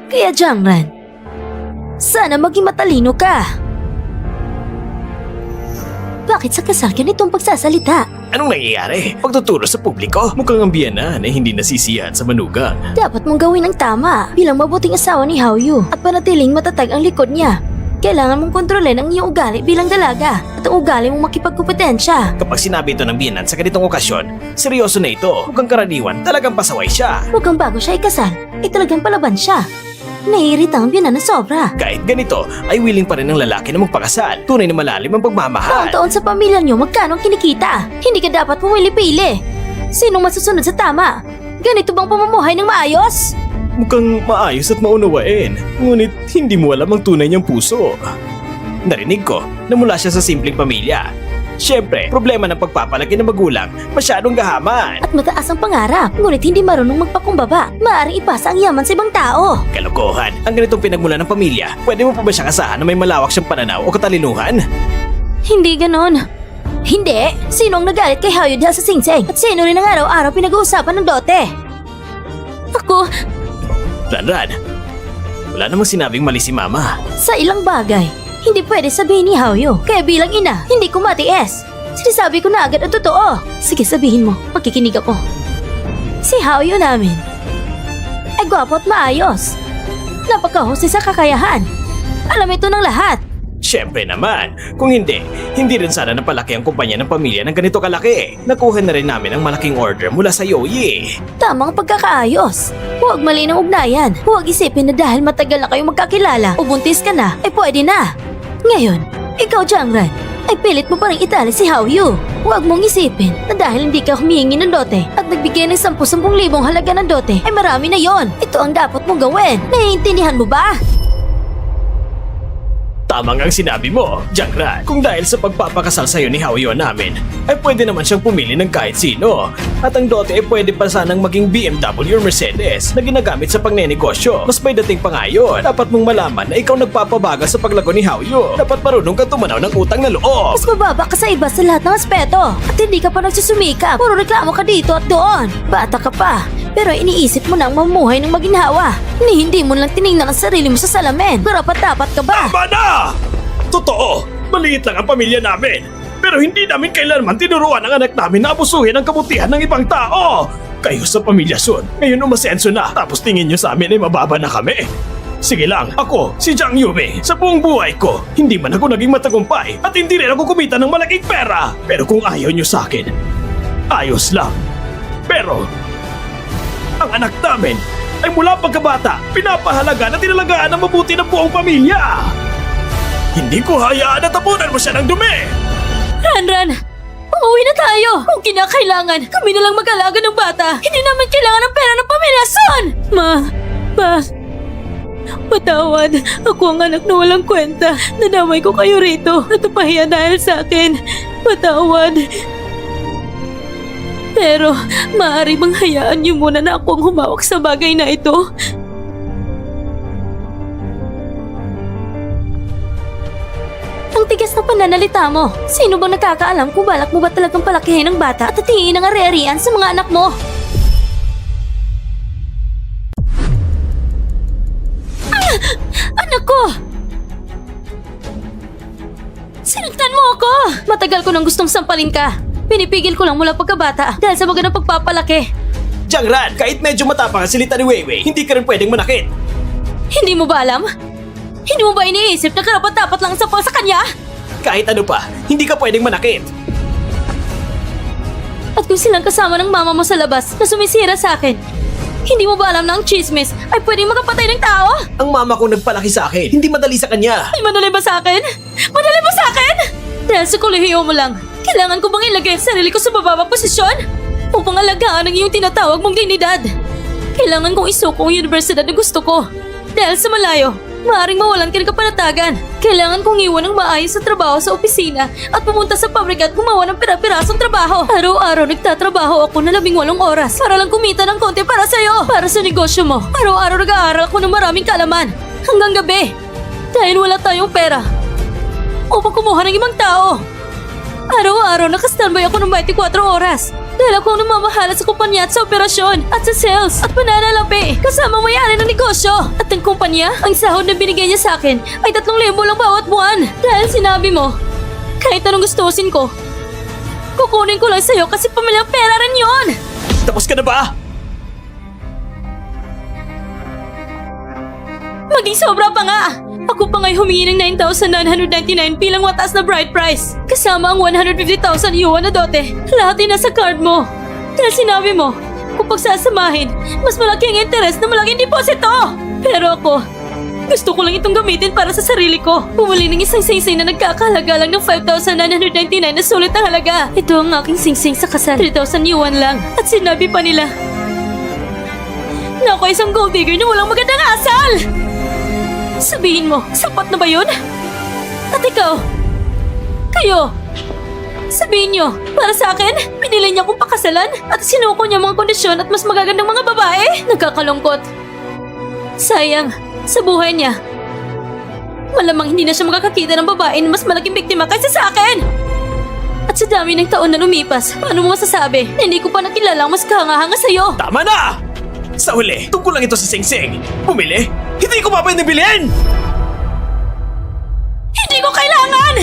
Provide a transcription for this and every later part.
Kaya Jiangran, sana maging matalino ka. Bakit sa kasal ganitong pagsasalita? Anong nangyayari? Pagtuturo sa publiko, mukhang ang biyenan ay hindi nasisiyahan sa manugang. Dapat mong gawin ang tama bilang mabuting asawa ni Haoyu at panatiling matatag ang likod niya. Kailangan mong kontrolin ang iyong ugali bilang dalaga at ang ugali mong makipagkompetensya. Kapag sinabi ito ng biyenan sa ganitong okasyon, seryoso na ito. Mukhang karaniwan, talagang pasaway siya. Mukhang bago siya ikasal, ay talagang palaban siya. Naiirita ang biyenan na sobra. Kahit ganito, ay willing pa rin ng lalaki na magpakasal. Tunay na malalim ang pagmamahal. Taon sa pamilya niyo magkano ang kinikita? Hindi ka dapat pumili-pili. Sinong masusunod sa tama? Ganito bang pamumuhay ng maayos? Mukhang maayos at maunawain. Ngunit hindi mo alam ang tunay niyang puso. Narinig ko na mula siya sa simpleng pamilya. Siyempre, problema ng pagpapalaki ng magulang, masyadong gahaman. At mataas ang pangarap, ngunit hindi marunong magpakumbaba. Maaaring ipasa ang yaman sa ibang tao. Kalokohan, ang ganitong pinagmula ng pamilya, pwede mo pa ba siyang asahan na may malawak siyang pananaw o katalinuhan? Hindi ganon. Hindi! Sino ang nagalit kay Haoyu dahil sa singseng? At sino rin ang araw-araw pinag-uusapan ng dote? Ako, Ranran, wala namang sinabing mali si Mama. sa ilang bagay, hindi pwede sabihin ni Haoyu. Kaya bilang ina, hindi ko matiis. Sinasabi ko na agad ang totoo. Sige, sabihin mo, makikinig ako. Si Haoyu namin ay gwapo at maayos. Napakahusay sa kakayahan. Alam ito ng lahat. Siyempre naman, kung hindi rin sana napalaki ang kumpanya ng pamilya ng ganito kalaki. Nakuha na rin namin ang malaking order mula sa Yoyi. Tamang pagkakaayos. Huwag mali ng ugnayan. Huwag isipin na dahil matagal na kayong magkakilala o buntis ka na, ay pwede na. Ngayon, ikaw Jiangran, ay pilit mo pa rin itali si Haoyu. Huwag mong isipin na dahil hindi ka humihingi ng dote at nagbigay ng 10,000 halaga ng dote, ay marami na yon. Ito ang dapat mong gawin. Naiintindihan mo ba? Tama nga ang sinabi mo, Jiangran. Kung dahil sa pagpapakasal sa'yo ni Haoyu namin, ay pwede naman siyang pumili ng kahit sino. At ang dote ay pwede pa sanang maging BMW or Mercedes na ginagamit sa pagnenegosyo. Mas may dating pa nga yun. Dapat mong malaman na ikaw nagpapabagal sa paglago ni Haoyu. Dapat marunong kang tumanaw ng utang na loob. Mas mababa ka sa iba sa lahat ng aspeto. At hindi ka pa nagsusumikap. Puro reklamo ka dito at doon. Bata ka pa. Pero iniisip mo na ang mamuhay ng maginhawa. Hindi mo lang tinignan ang sarili mo sa salamin. Karapat-dapat ka ba? Tama na! Totoo, maliit lang ang pamilya namin. Pero hindi namin kailanman tinuruan ang anak namin na abusuhin ang kabutihan ng ibang tao. Kayo sa pamilya Sun, ngayon umasenso na. Tapos tingin nyo sa amin ay mababa na kami. Sige lang, ako, si Jiang Yumi, sa buong buhay ko, hindi man ako naging matagumpay at hindi rin ako kumita ng malaking pera. Pero kung ayaw nyo sa akin, ayos lang. Pero, ang anak namin ay mula pagkabata, pinapahalaga na tinalagaan ng mabuti ng buong pamilya. Hindi ko hayaan na tapunan mo siya ng dumi! Ranran! Umuwi na tayo! Kung kinakailangan, kami na lang mag-alaga ng bata. Hindi namin kailangan ng pera ng pamilya Sun! Patawad. Ako ang anak na walang kwenta. Nadamay ko kayo rito at napahiya dahil sa akin. Patawad. Pero, maaari bang hayaan niyo muna na ako ang humawak sa bagay na ito? Ang tigas ng pananalita mo. Sino bang nakakaalam kung balak mo ba talagang palakihin ng bata at tatiin ang ari-arian sa mga anak mo? Anak ko! Sinaktan mo ako! Matagal ko nang gustong sampalin ka. Pinipigil ko lang mula pagkabata dahil sa magandang pagpapalaki. Jiangran, kahit medyo matapang ang salita ni Weiwei, hindi ka rin pwedeng manakit. Hindi mo ba alam? Hindi mo ba iniisip na karapat-dapat lang ang sampal sa kanya? Kahit ano pa, hindi ka pwedeng manakit. At kung silang kasama ng mama mo sa labas na sumisira sa akin, hindi mo ba alam na ang chismis ay pwedeng makapatay ng tao? Ang mama ko nagpalaki sa akin, hindi madali sa kanya. Ay, madali ba sa akin? Madali ba sa akin? Dahil sa kolehiyo mo lang, kailangan ko bang ilagay ang sarili ko sa bababang posisyon? Upang alagaan ang iyong tinatawag mong dignidad. Kailangan kong isuko ang universidad na gusto ko. Dahil sa malayo, maaaring mawalan ka ng kapanatagan. Kailangan kong iwan ng maayos sa trabaho sa opisina at pumunta sa pabrika at gumawa ng pira-pirasong trabaho. Araw-araw nagtatrabaho ako na 18 oras para lang kumita ng konti para sa'yo. Para sa negosyo mo. Araw-araw nag-aaral ako ng maraming kalaman. Hanggang gabi. Dahil wala tayong pera. Upang kumuha ng ibang tao. Araw-araw nakastandby ako ng 24 oras. Dahil ako ang namamahala sa kumpanya at sa operasyon at sa sales at pananalapi kasama may-ari ng negosyo. At ang kumpanya, ang sahod na binigay niya sa akin ay 3,000 lang bawat buwan. Dahil sinabi mo, kahit anong gustusin ko, kukunin ko lang sa'yo kasi pamilyang pera rin yon. Tapos ka na ba? Maging sobra pa nga! Ako pa nga'y humingi ng 9,999 bilang watas na bride price. Kasama ang 150,000 yuan na dote. Lahat ay nasa card mo. Dahil sinabi mo, kung pagsasamahin, mas malaki ang interest na malaking deposito. Pero ako, gusto ko lang itong gamitin para sa sarili ko. Bumili ng isang singsing na nagkakahalaga lang ng 5,999 na sulit na halaga. Ito ang aking singsing sa kasal. 3,000 yuan lang. At sinabi pa nila, na ako isang gold digger na walang magandang asal! Sabihin mo, sapat na ba yun? At ikaw? Kayo? Sabihin nyo, para sa akin, pinili niya akong pakasalan at sinuko niya mga kondisyon at mas magagandang mga babae? Nagkakalungkot. Sayang, sa buhay niya. Malamang hindi na siya makakakita ng babae na mas malaking biktima kaysa sa akin! At sa dami ng taon na lumipas, paano mo masasabi na hindi ko pa nakilala ang mas kahanga-hanga sa'yo? Tama na! Sa huli, tungkol lang ito sa singsing. Bumili? Hindi ko pa pwede bilhin! Hindi ko kailangan!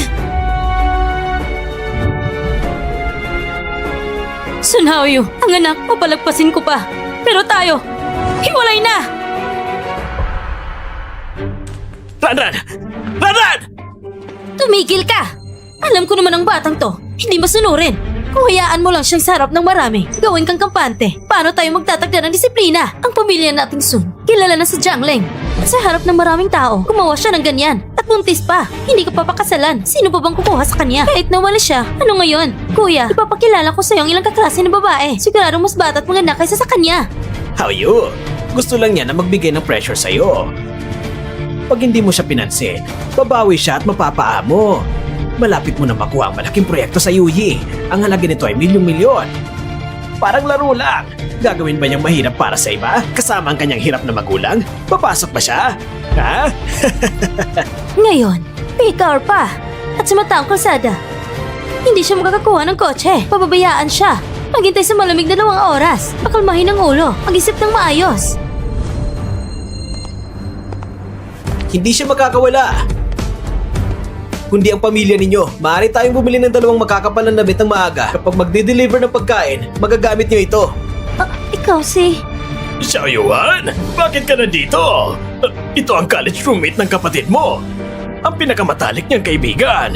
Sun Haoyu, ang anak, papalagpasin ko pa. Pero tayo, hiwalay na! Ranran! Ranran! Tumigil ka! Alam ko naman ang batang to, hindi masunurin. Kung hayaan mo lang siyang sarap ng marami, gawin kang kampante. Paano tayo magtatagda ng disiplina? Ang pamilya nating Sun, kilala na sa Jiangling. At sa harap ng maraming tao, gumawa siya ng ganyan. At buntis pa, hindi ka papakasalan. Sino pa bang kukuha sa kanya? Kahit nawala siya, ano ngayon? Kuya, ipapakilala ko sa'yo ang ilang kaklase ng babae. Siguradong mas bata at maganda kaysa sa kanya. Haoyu, gusto lang niya na magbigay ng pressure sa'yo. Pag hindi mo siya pinansin, babawi siya at mapapaamo. Malapit mo na makuha ang malaking proyekto sa Yuyi. Ang halaga nito ay milyong-milyon. Parang laro lang. Gagawin ba niyang mahirap para sa iba? Kasama ang kanyang hirap na magulang? Papasok ba siya? Ha? Ngayon, peak hour pa. At sa mataang kalsada. Hindi siya makakakuha ng kotse. Pababayaan siya. Maghintay sa malamig na 2 oras. Pakalmahin ang ulo. Mag-isip ng maayos. Hindi siya makakawala. Kundi ang pamilya ninyo. Maaari tayong bumili ng 2 makakapal na damit ng maaga. Kapag magde-deliver ng pagkain, magagamit niyo ito. Ikaw si... Xiao Yuan, bakit ka nandito? Ito ang college roommate ng kapatid mo. Ang pinakamatalik niyang kaibigan.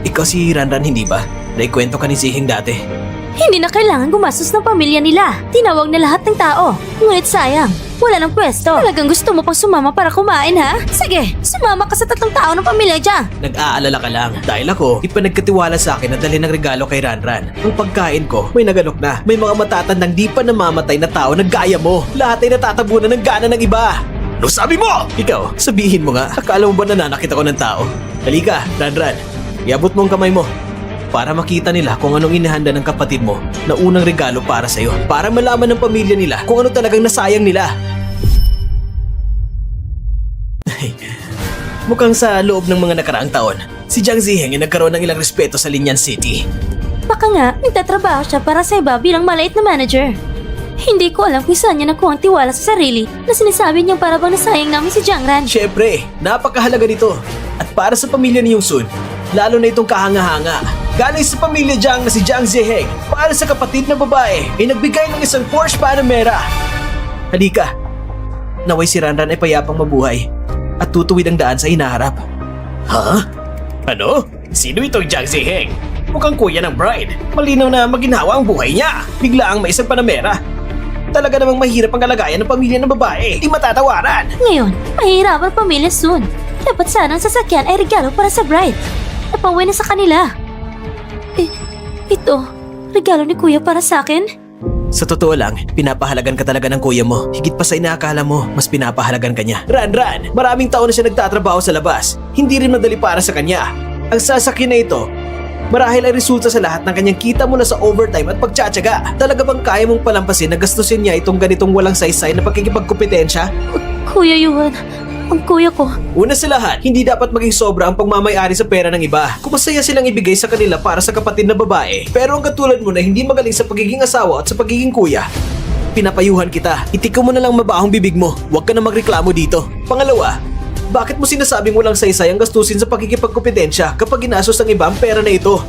Ikaw si Ranran, hindi ba? Naikwento ka ni Ziheng dati. Hindi na kailangan gumastos ng pamilya nila. Tinawag na lahat ng tao. Ngunit sayang, wala ng pwesto. Talagang gusto mo pang sumama para kumain, ha? Sige, sumama ka sa 3 tao ng pamilya dyan. Nag-aalala ka lang. Dahil ako, ipanagkatiwala sa akin na dalhin ng regalo kay Ranran. Ang pagkain ko, may nagalok na. May mga matatandang di pa namamatay na tao na gaya mo. Lahat ay natatabunan ng gana ng iba. No sabi mo! Ikaw, sabihin mo nga, akala mo ba nananakit ako ng tao? Halika, Ranran. Iabot mo ang kamay mo. Para makita nila kung anong inihanda ng kapatid mo na unang regalo para sa'yo. Para malaman ng pamilya nila kung ano talagang nasayang nila. Mukhang sa loob ng mga nakaraang taon, si Jiang Ziheng ay nagkaroon ng ilang respeto sa Linyan City. Baka nga, nagtatrabaho siya para sa iba bilang maliit na manager. Hindi ko alam kung saan niya nakuha ang tiwala sa sarili na sinasabi niyang para bang nasayang namin si Jiangran. Siyempre, napakahalaga nito. At para sa pamilya ni Yung Sun, lalo na itong kahanga-hanga. Galing sa pamilya Jiang na si Jiang Ziheng, para sa kapatid na babae, ay nagbigay ng isang Porsche Panamera. Halika, naway si Ranran ay payapang mabuhay at tutuwid ang daan sa hinaharap. Ha? Ano? Sino itong Jiang Ziheng? Mukhang kuya ng bride. Malinaw na maginhawa ang buhay niya. Bigla ang may isang Panamera. Talaga namang mahirap ang kalagayan ng pamilya ng babae. Di matatawaran. Ngayon, mahirap ang pamilya soon. Dapat sana ang sasakyan ay regalo para sa bride. Napauwi na sa kanila. Ito, regalo ni kuya para sa akin? Sa totoo lang, pinapahalagan ka talaga ng kuya mo. Higit pa sa inaakala mo, mas pinapahalagan ka niya. Ranran, maraming taon na siya nagtatrabaho sa labas. Hindi rin madali para sa kanya. Ang sasakyan na ito, marahil ay resulta sa lahat ng kanyang kita mula sa overtime at pagtsatsaga. Talaga bang kaya mong palampasin na gastusin niya itong ganitong walang saysay na pakikipagkompetensya? Kuya Yuan, ang kuya ko. Una sa lahat, hindi dapat maging sobra ang pagmamayari sa pera ng iba. Kung masaya silang ibigay sa kanila para sa kapatid na babae, pero ang katulad mo na hindi magaling sa pagiging asawa at sa pagiging kuya, pinapayuhan kita. Itika mo na lang mabahong bibig mo. Huwag ka na magreklamo dito. Pangalawa, bakit mo sinasabing walang saysay ang gastusin sa pagkikipagkompetensya kapag ginastos ng iba ang pera na ito?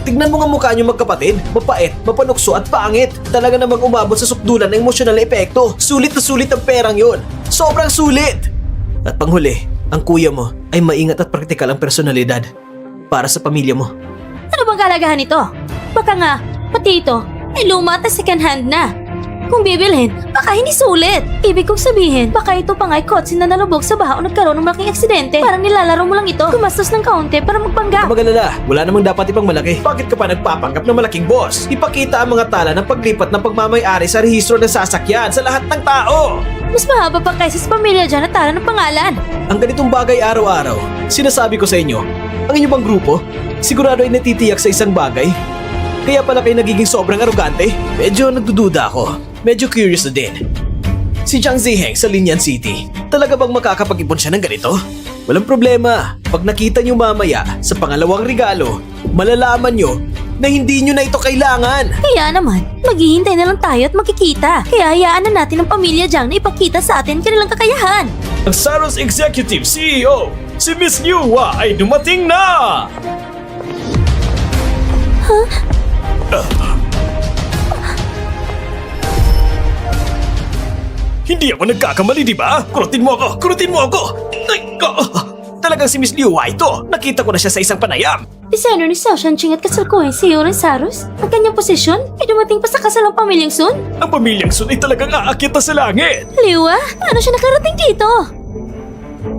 Tignan mo nga mukha niyo magkapatid, mapait, mapanukso at pangit. Talaga namang umabot sa sukdulan ng emosyonal na epekto. Sulit na sulit ang perang yun. Sobrang sulit! At panghuli, ang kuya mo ay maingat at praktikal ang personalidad para sa pamilya mo. Ano bang kalagahan nito? Baka nga, pati ito ay luma at second hand na. Kung bibilhin, baka hindi sulit. Ibig kong sabihin, baka ito pa nga'y kotse na nalubog sa baha o nagkaroon ng malaking aksidente. Parang nilalaro mo lang ito. Gumastos ng kaunti para magpanggap. Magalala, wala namang dapat ipang malaki. Bakit ka pa nagpapanggap ng malaking boss? Ipakita ang mga tala ng paglipat ng pagmamayari sa rehistro ng sasakyan sa lahat ng tao. Mas mahaba pa kaysa sa pamilya dyan at tala ng pangalan. Ang ganitong bagay araw-araw, sinasabi ko sa inyo, ang inyong bang grupo, sigurado ay natitiyak sa isang bagay? Kaya pala kayo nagiging sobrang arugante? Medyo nagdududa ako. Medyo curious na din. Si Jiang Ziheng sa Linyan City, talaga bang makakapag-ipon siya ng ganito? Walang problema. Pag nakita niyo mamaya sa pangalawang regalo, malalaman niyo na hindi niyo na ito kailangan. Kaya naman, maghihintay na lang tayo at makikita. Kaya hayaan na natin ang pamilya Jiang na ipakita sa atin kanilang kakayahan. Ang Saros Executive CEO, si Miss Liu Hua ay dumating na! Hindi ako nagkakamali, di ba? Kurutin mo ako! Kurutin mo ako! Ay, talagang si Miss Liu Hua ito. Nakita ko na siya sa isang panayam. Designer ni Xiao Shanqing at kasalukuyan si Yoren Saros. Ang kanyang posisyon ay dumating pa sa kasal ng pamilyang Sun. Ang pamilyang Sun ay talagang aakyat na sa langit. Liwa, paano siya nakarating dito?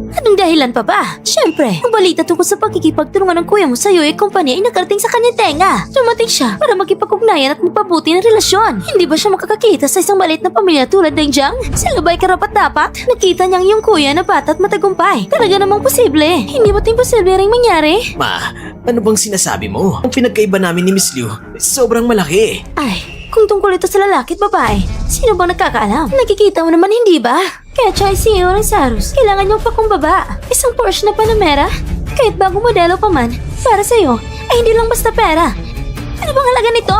Anong dahilan pa ba? Siyempre, ang balita tungkol sa pagkikipagtulungan ng kuya mo sa iyo ay kumpanya ay nakarating sa kanyang tenga. Dumating siya para magkipag-ugnayan at magpabuti ng relasyon. Hindi ba siya makakakita sa isang maliit na pamilya tulad ng Jiang? Sila ba'y karapat-dapat? Nakita niyang iyong kuya na bata at matagumpay. Talaga namang posible. Hindi ba't imposible ring mangyari? Ma, ano bang sinasabi mo? Ang pinagkaiba namin ni Miss Liu, sobrang malaki. Ay, kung tungkol ito sa lalaki at babae, sino bang nagkakaalam? Nakikita mo naman hindi ba? Kaya siya ay CEO ng Saros, kailangan niyong pakumbaba. Isang Porsche na Panamera, kahit bagong modelo pa man, para sa'yo, ay hindi lang basta pera. Ano bang halaga nito?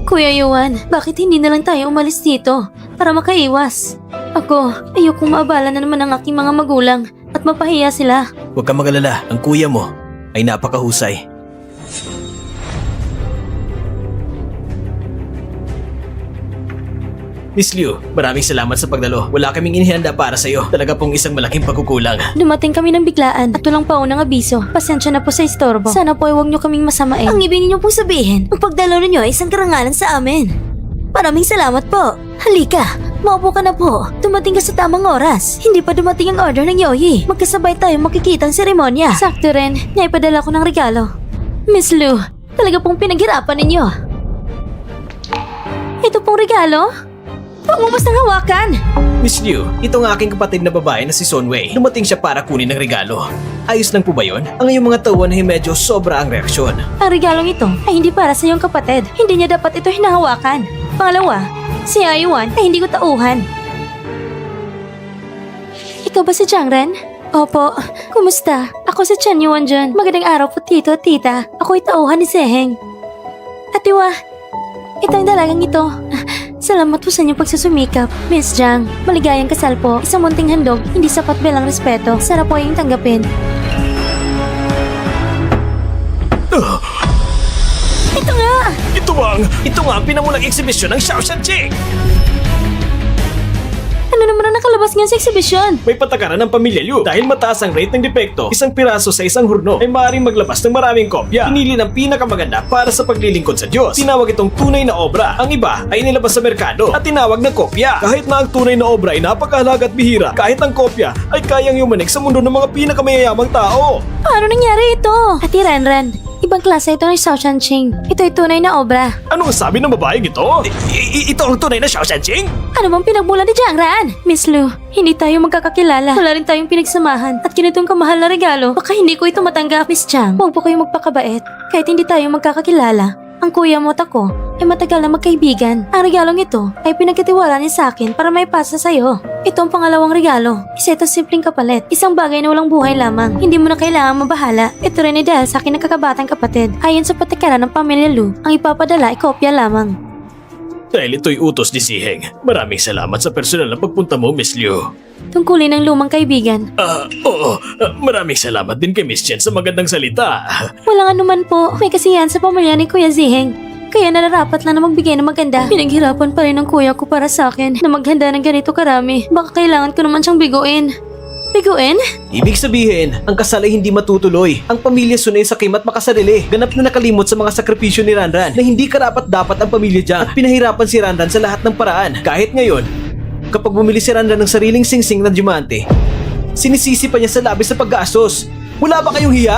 Kuya Yuan, bakit hindi na lang tayo umalis dito para makaiwas? Ako, ayokong maabala na naman ang aking mga magulang at mapahiya sila. Huwag kang mag-alala, ang kuya mo ay napakahusay. Miss Liu, maraming salamat sa pagdalo. Wala kaming inihanda para sa'yo. Talaga pong isang malaking pagkukulang. Dumating kami ng biglaan at walang paunang abiso. Pasensya na po sa istorbo. Sana po ay huwag niyo kaming masamain. Ang ibig niyo pong sabihin, ang pagdalo ninyo ay isang karangalan sa amin. Maraming salamat po. Halika, maupo ka na po. Dumating ka sa tamang oras. Hindi pa dumating ang order ng Yoyi. Magkasabay tayo makikita ang seremonya. Sakto rin, naipadala ko ng regalo. Miss Liu, talaga pong pinaghirapan ninyo. Ito pong regalo? Huwag mo bastang hawakan! Miss Liu, ito ang aking kapatid na babae na si Son Wei. Dumating siya para kunin ng regalo. Ayos lang po ba yun? Ang iyong mga tauhan ay medyo sobra ang reaksyon. Ang regalong ito ay hindi para sa iyong kapatid. Hindi niya dapat ito hinahawakan. Pangalawa, si Ayuan ay hindi ko tauhan. Ikaw ba si Jiangren? Opo. Kumusta? Ako si Chen Yuan dyan. Magandang araw po tito at tita. Ako'y tauhan ni Seheng. Atiwa, ito ang dalagang ito. Salamat po sa inyong pagsusumikap. Miss Jiang, maligayang kasal po. Isang munting handog, hindi sapat bilang respeto. Sarap po yung tanggapin. Ito nga! Ito nga ang pinamulang eksibisyon ng Xiao Shanqing. Ano naman ang nakalabas ngayon sa eksibisyon? May patakaran ng pamilya Liu. Dahil mataas ang rate ng depekto, isang piraso sa isang hurno ay maaaring maglabas ng maraming kopya. Pinili ng pinakamaganda para sa paglilingkod sa Diyos. Tinawag itong tunay na obra. Ang iba ay nilabas sa merkado at tinawag na kopya. Kahit na ang tunay na obra ay napakahalaga at bihira, kahit ang kopya ay kayang yumanig sa mundo ng mga pinakamayayamang tao. Paano nangyari ito? Ati Renren, ibang klase ito ng Xiao Shanqing. Ito ay tunay na obra. Ano ang sabi ng babaeng ito? Ito ang tunay na Xiao Shanqing? Ano bang pinagmula ni Jiangran? Miss Liu, hindi tayo magkakakilala. Wala rin tayong pinagsamahan. At ganitong kamahal na regalo, baka hindi ko ito matanggap, Miss Jiang. Huwag po kayong magpakabait. Kahit hindi tayo magkakakilala, Ang kuya mo at ako ay matagal na magkaibigan. Ang regalong ito ay pinagkatiwala niya sa akin para may pasa sa'yo. Ito ang pangalawang regalo. Isa itong simpleng kapalit. Isang bagay na walang buhay lamang. Hindi mo na kailangang mabahala. Ito rin ay dahil sa akin ng kakabatang kapatid. Ayon sa patakaran ng pamilya Lu, ang ipapadala ay kopya lamang. Dahil ito'y utos ni Siheng, maraming salamat sa personal na pagpunta mo, Miss Liu. Tungkulin ng lumang kaibigan. Oo, maraming salamat din kay Miss Chen sa magandang salita. Walang anuman po. May kasiyahan sa pamilya ni Kuya Ziheng. Kaya nararapat lang na magbigay ng maganda. Pinaghirapan pa rin ng kuya ko para sa akin na maghanda ng ganito karami. Baka kailangan ko naman siyang biguin. Biguin? Ibig sabihin, ang kasal ay hindi matutuloy. Ang pamilya Sun ay sakim at makasarili. Ganap na nakalimot sa mga sakripisyo ni Ranran na hindi karapat-dapat ang pamilya Jiang at pinahirapan si Ranran sa lahat ng paraan. Kahit ngayon, kapag bumili si Ranran ng sariling singsing na diamante, sinisisi pa niya sa labis sa paggastos. Wala ba kayong hiya?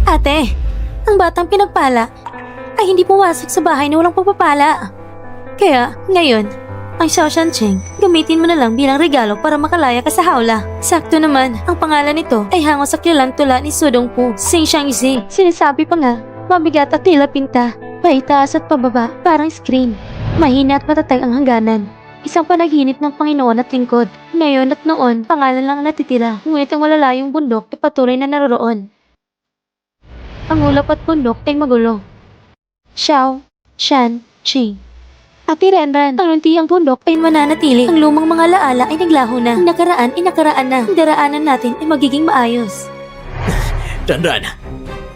Ate, ang batang pinagpala ay hindi pumasok sa bahay na walang pagpapala. Kaya, ngayon, ang Xiaoshan Cheng, gamitin mo na lang bilang regalo para makalaya ka sa hawla. Sakto naman, ang pangalan nito ay hango sa kilalang tula ni Sudong Pu, Xing Shangzi. Sinasabi pa nga, mabigat at tila pinta, paitaas at pababa, parang screen. Mahina at matatag ang hangganan. Isang panaginip ng Panginoon at lingkod. Ngayon at noon, pangalan lang ang natitira, ngunit ang malalayong bundok ay patuloy na naroroon. Ang ulap at bundok ay magulo. Xiao, Shan, Qing. Ate Renran, ang luntiang bundok ay mananatili. Ang lumang mga laala ay naglaho na. Ang nakaraan ay nakaraan na. Ang daraanan natin ay magiging maayos. Ranran,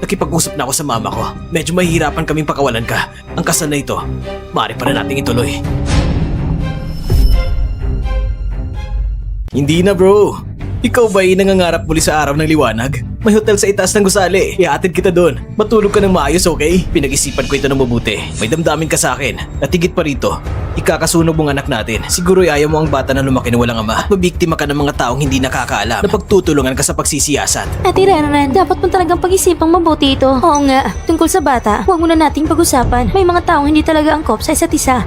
nakipag-usap na ako sa mama ko. Medyo mahihirapan kaming pakawalan ka. Ang kasal na ito, maaari pa na nating ituloy. Hindi na bro. Ikaw ba ay nangangarap muli sa araw ng liwanag? May hotel sa itaas ng gusali. Ihatid kita doon. Matulog ka ng maayos, okay? Pinag-isipan ko ito ng mabuti. May damdamin ka sa akin. At higit pa rito, ikakasunog mong anak natin. Siguro'y ayaw mo ang bata na lumaki na walang ama. At mabiktima ka ng mga taong hindi nakakaalam na pagtutulungan ka sa pagsisiyasat. Ate Renran, dapat mo talagang pag-isipang mabuti ito. Oo nga, tungkol sa bata, huwag mo na nating pag-usapan. May mga taong hindi talaga angkop sa isa't isa.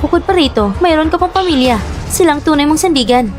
Bukod pa rito, mayroon ka pang pamilya. Silang tunay mong sandigan.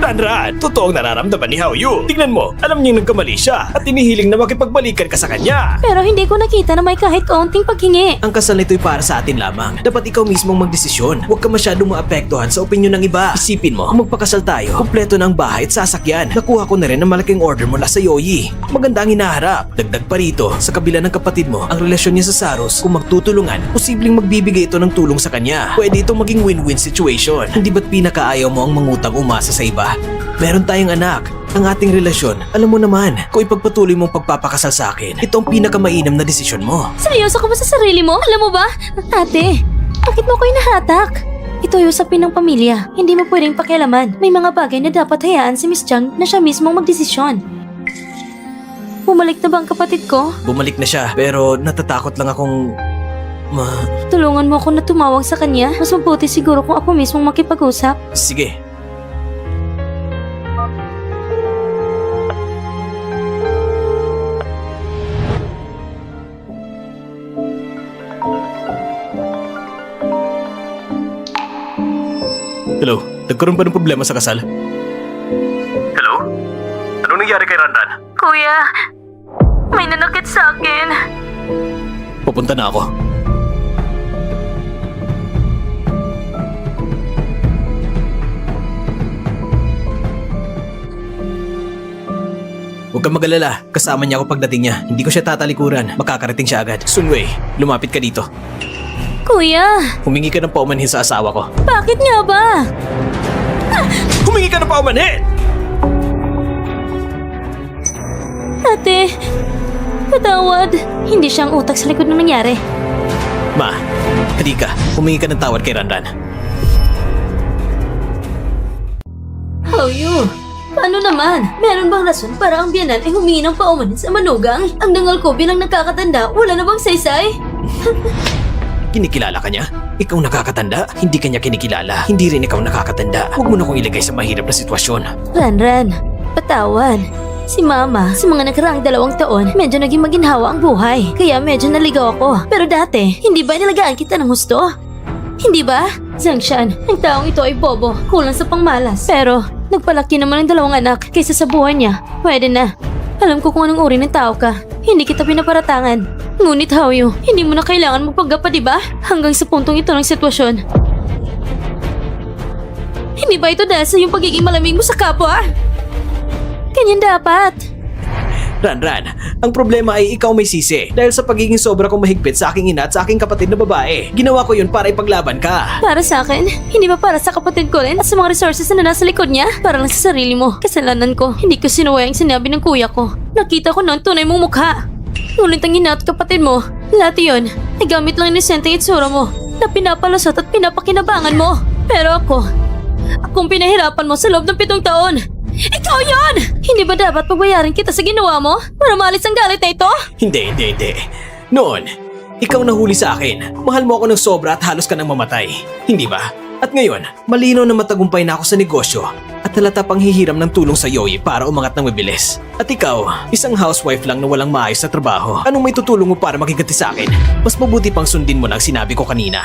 Ranran, totoong nararamdaman ni Hao Yu. Tingnan mo, alam niyang nagkamali siya at inihiling na makipagbalikan ka sa kanya. Pero hindi ko nakita na may kahit kaunting paghingi. Ang kasal nito'y para sa atin lamang. Dapat ikaw mismong magdesisyon. Huwag ka masyadong maapektuhan sa opinyon ng iba. Isipin mo, kung magpakasal tayo, kumpleto na ang bahay at sasakyan. Nakuha ko na rin ang malaking order mula sa Yoyi. Maganda ang hinaharap. Dagdag pa rito, sa kabila ng kapatid mo, ang relasyon niya sa Saros, kung magtutulungan, posibleng magbibigay ito ng tulong sa kanya. Pwede itong maging win-win situation. Hindi ba't pinakaayaw mo ang mangutang umasa sa iba? Meron tayong anak. Ang ating relasyon, alam mo naman, kung ipagpatuloy mong pagpapakasal sa akin, ito ang pinakamainam na desisyon mo. Seryoso ka ba sa sarili mo? Alam mo ba? Ate, bakit mo ko inahatak? Ito ay usapin ng pamilya. Hindi mo pwedeng pakialaman. May mga bagay na dapat hayaan si Miss Jiang na siya mismong magdesisyon. Bumalik na ba ang kapatid ko? Bumalik na siya, pero natatakot lang akong... Tulungan mo ako na tumawag sa kanya. Mas mabuti siguro kung ako mismong makipag-usap. Sige. Hello, nagkaroon ba ng problema sa kasal? Hello? Anong nangyari kay Ranran? Kuya, may nanakit sa akin. Pupunta na ako. Huwag kang mag-alala, kasama niya ako pagdating niya. Hindi ko siya tatalikuran, makakarating siya agad. Sunway, lumapit ka dito. Kuya, Humingi ka ng paumanhin sa asawa ko. bakit nga ba? Humingi ka na paumanhin! Ate, patawad. Hindi siyang utak sa likod ng nangyari. Ma, halika, humingi ka ng tawad kay Ranran. How you? Paano naman? Meron bang rason para ang biyanan ay humingi ng paumanhin sa manugang? Ang dangal ko bilang nakakatanda, wala na bang saysay? Kinikilala ka niya? Ikaw nakakatanda? Hindi ka niya kinikilala. Hindi rin ikaw nakakatanda. Huwag mo na kong ilagay sa mahirap na sitwasyon. Ranran, patawad. Si Mama, sa mga nakaraang 2 taon, medyo naging maginhawa ang buhay. Kaya medyo naligaw ako. Pero dati, hindi ba nilagaan kita ng husto? Hindi ba? Zangshan, ang taong ito ay bobo, kulang sa pangmalas. Pero, nagpalaki naman ng 2 anak kaysa sa buhay niya. Pwede na. Alam ko kung anong uri ng tao ka. Hindi kita pinaparatangan. Ngunit Hawyo, hindi mo na kailangan magpanggap pa, di ba? Hanggang sa puntong ito ng sitwasyon. Hindi ba ito dahil sa yung pagiging malamig mo sa kapwa? Ganyan dapat. Ran, ang problema ay ikaw may sisi. Dahil sa pagiging sobra kong mahigpit sa aking ina at sa aking kapatid na babae. Ginawa ko yun para ipaglaban ka. Para sa akin, hindi ba para sa kapatid ko rin at sa mga resources na nasa likod niya? Para lang sa sarili mo. Kasalanan ko, hindi ko sinuway ang sinabi ng kuya ko. Nakita ko na ang tunay mong mukha. Ngunit ang ina at kapatid mo, lahat yun, ay gamit lang inisente yung itsura mo na pinapalusot at pinapakinabangan mo. Pero akong pinahirapan mo sa loob ng 7 taon. Ikaw yon! Hindi ba dapat pagbayarin kita sa ginawa mo para maalis ang galit na ito? Hindi. Noon, ikaw nahuli sa akin. Mahal mo ako ng sobra at halos ka nang mamatay. Hindi ba? At ngayon, malinaw na matagumpay na ako sa negosyo at halata pang hihiram ng tulong sa Yoyi para umangat ng mabilis. At ikaw, isang housewife lang na walang maayos na trabaho. Anong may tutulong mo para makiganti sa akin? Mas mabuti pang sundin mo na ang sinabi ko kanina.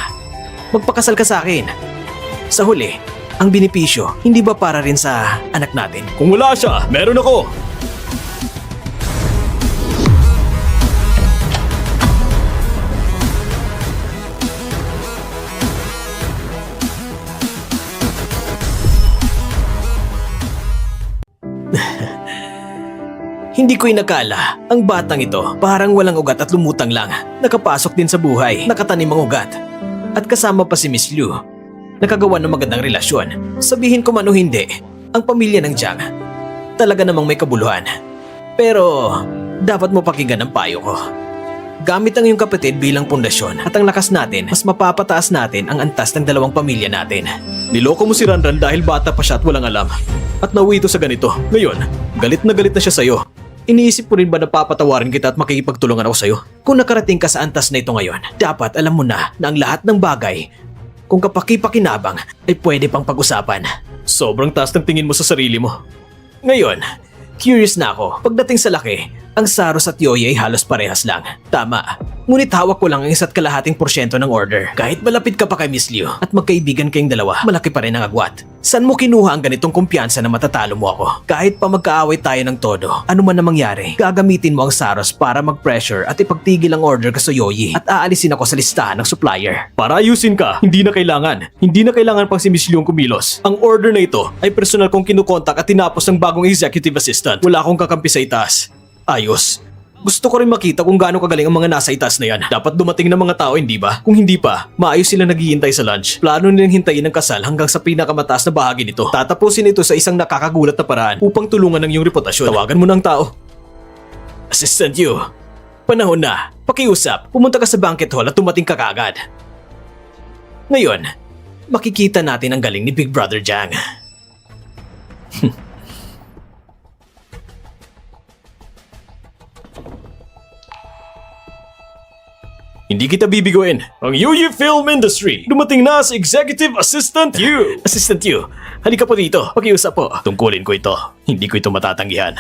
Magpakasal ka sa akin. Sa huli, ang benepisyo, hindi ba para rin sa anak natin? Kung wala siya, meron ako. Hindi ko inakala, ang batang ito parang walang ugat at lumutang lang. Nakapasok din sa buhay, nakatanim ang ugat. At kasama pa si Miss Liu. Nakagawa ng magandang relasyon. Sabihin ko man o hindi, ang pamilya ng Jiang talaga namang may kabuluhan. Pero dapat mo pakinggan ang payo ko. Gamit ang iyong kapatid bilang pundasyon at ang lakas natin, mas mapapataas natin ang antas ng dalawang pamilya natin. Niloko mo si Ranran dahil bata pa siya at walang alam. At nauwi ito sa ganito. Ngayon, galit na siya sa'yo. Iniisip mo rin ba na papatawarin kita at makikipagtulungan ako sa'yo? Kung nakarating ka sa antas na ito ngayon, dapat alam mo na ang lahat ng bagay, kung kapaki-pakinabang, ay pwede pang pag-usapan. Sobrang taas ng tingin mo sa sarili mo. Ngayon, curious na ako. Pagdating sa laki, ang Saros at Yoyi ay halos parehas lang. Tama. Ngunit hawak ko lang ang 1.5% ng order. Kahit malapit ka pa kay Miss Liu at magkaibigan kayong dalawa, malaki pa rin ang agwat. Saan mo kinuha ang ganitong kumpiyansa na matatalo mo ako? Kahit pa magkaaway tayo ng todo, ano man na mangyari, gagamitin mo ang Saros para mag-pressure at ipagtigil ang order ka sa Yoyi at aalisin ako sa listahan ng supplier. Para ayusin ka, hindi na kailangan. Hindi na kailangan pang si Miss Liu ang kumilos. Ang order na ito ay personal kong kinukontak at tinapos ng bagong executive assistant. Wala akong kakampi sa itaas. Ayos. Gusto ko rin makita kung gaano kagaling ang mga nasa itaas na yan. Dapat dumating ng mga tao, hindi ba? Kung hindi pa, maayos sila naghihintay sa lunch. Plano nilang hintayin ang kasal hanggang sa pinakamataas na bahagi nito. Tatapusin ito sa isang nakakagulat na paraan upang tulungan ng iyong reputasyon. Tawagan mo ng tao. Assistant Yu, panahon na. Pakiusap, pumunta ka sa banquet hall at tumating ka kaagad. Ngayon, makikita natin ang galing ni Big Brother Jiang. Hindi kita bibiguin. Ang Yuyi Film Industry, dumating na sa Executive Assistant Yu. Assistant Yu, halika po dito. Pakiusap po. Tungkulin ko ito. Hindi ko ito matatanggihan.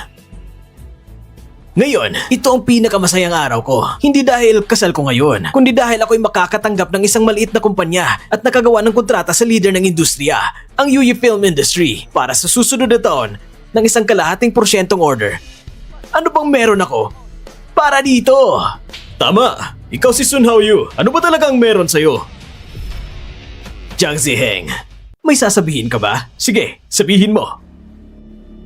Ngayon, ito ang pinakamasayang araw ko. Hindi dahil kasal ko ngayon, kundi dahil ako'y makakatanggap ng isang maliit na kumpanya at nakagawa ng kontrata sa leader ng industriya, ang Yuyi Film Industry, para sa susunod na taon ng 1.5% order. Ano bang meron ako para dito? Tama! Ikaw si Sun Haoyu. Ano ba talagang meron sa'yo? Jiang Ziheng, may sasabihin ka ba? Sige, sabihin mo.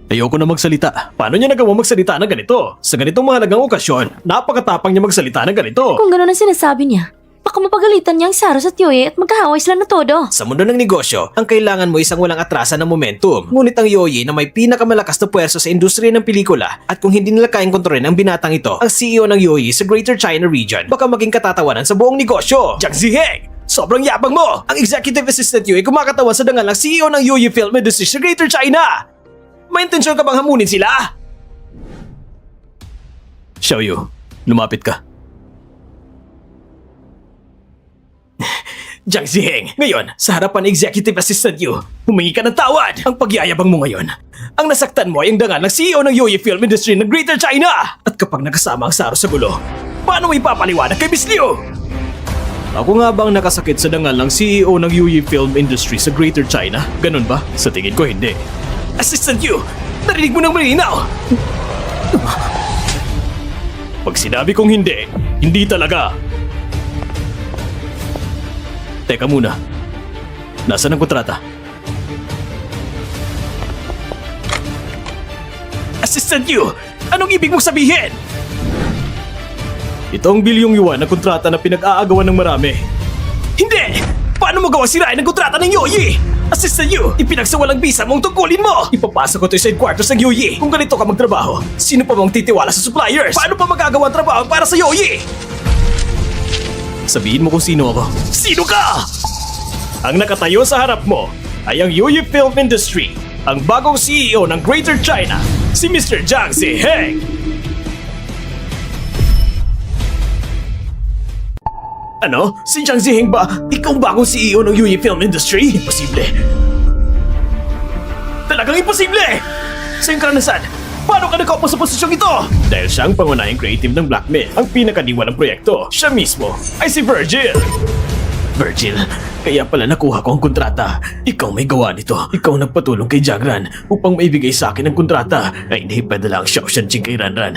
Ayoko na magsalita. Paano niya nagawa magsalita ng ganito? Sa ganitong mahalagang okasyon, napakatapang niya magsalita ng ganito. Kung gano'n ang sinasabi niya, baka mapagalitan niya ang Saros at Yoyi at magkahaway sila na todo. Sa mundo ng negosyo, ang kailangan mo isang walang atrasan ng momentum. Ngunit ang Yoyi na may pinakamalakas na puwerso sa industriya ng pelikula at kung hindi nila kayang kontrolin ang binatang ito, ang CEO ng Yoyi sa Greater China region, baka maging katatawanan sa buong negosyo. Jiang Ziheng! Sobrang yabang mo! Ang executive assistant Yoyi kumakatawan sa dangal ng CEO ng Yoyi Film Industry sa Greater China! May intensyon ka bang hamunin sila? Xiaoyu, lumapit ka. Jiang Ziheng, ngayon, sa harapan ng executive assistant Yu, humingi ka ng tawad. Ang pagyayabang mo ngayon. Ang nasaktan mo ay ang dangal ng CEO ng Yoyi Film Industry ng Greater China. At kapag nakasama ang Saros sa gulo, paano mo ipapaliwanag kay Miss Liu? Ako nga bang nakasakit sa dangal ng CEO ng Yuyi Film Industry sa Greater China? Ganun ba? Sa tingin ko hindi. Assistant Yu, narinig mo ng malinaw. Pag sinabi kong hindi, Hindi talaga. Teka muna. Nasaan ang kontrata? Assistant Yu! Anong ibig mong sabihin? Ito ang bilyong yuan na kontrata na pinag-aagawan ng marami. Hindi! Paano mo gawa sirain ang kontrata ng Yoyi? Assistant Yu, ipinagsawalang bisa mong tungkulin mo! Ipapasok ko ito sa headquarters ng Yoyi. Kung ganito ka magtrabaho, sino pa mong titiwala sa suppliers? Paano pa magagawa ang trabaho para sa Yoyi? Sabihin mo kung sino ako. Sino ka? Ang nakatayo sa harap mo ay ang Yoyi Film Industry, ang bagong CEO ng Greater China, si Mr. Jiang Ziheng. Ano? Si Jiang Ziheng ba? Ikaw ang bagong CEO ng Yoyi Film Industry? Imposible. Talagang imposible! Sa iyong karanasan, paano ka nakaupo sa posisyong ito? Dahil siya ang pangunahing creative ng Black Myth, ang pinakadiwa ng proyekto. Siya mismo ay si Virgil. Virgil, kaya pala nakuha ko ang kontrata. Ikaw may gawa nito. Ikaw nagpatulong kay Jagran upang maibigay sa akin ang kontrata na inihipadala ang Xiaoshan Jing kay Ranran.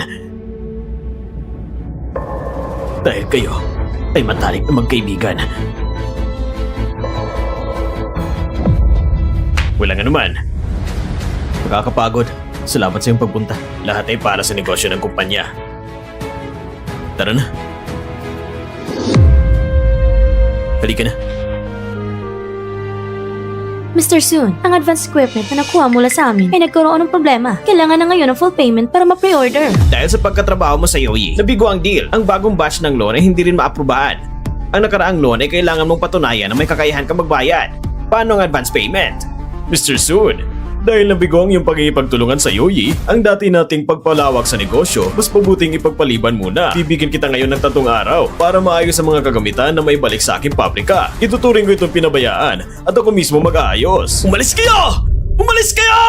Dahil kayo ay matalik na magkaibigan. Walang anuman. Nakakapagod. Salamat sa iyong pagpunta. Lahat ay para sa negosyo ng kumpanya. Tara na. Halika na. Mr. Sun, ang advance equipment na nakuha mula sa amin ay nagkaroon ng problema. Kailangan na ngayon ng full payment para ma-pre-order. Dahil sa pagkatrabaho mo sa Yoyi, nabigo ang deal. Ang bagong batch ng loan ay hindi rin maaprubahan. Ang nakaraang loan ay kailangan mong patunayan na may kakayahan ka magbayad. Paano ang advance payment? Mr. Sun, dahil nabigo ang iyong pagkikipagtulungan sa Yoyi, ang dati nating pagpalawak sa negosyo, mas mabuting ipagpaliban muna. Bibigyan kita ngayon ng 3 araw para maayos ang mga kagamitan na may balik sa aking pabrika. Ituturing ko itong pinabayaan at ako mismo mag-aayos. Umalis kayo! Umalis kayo!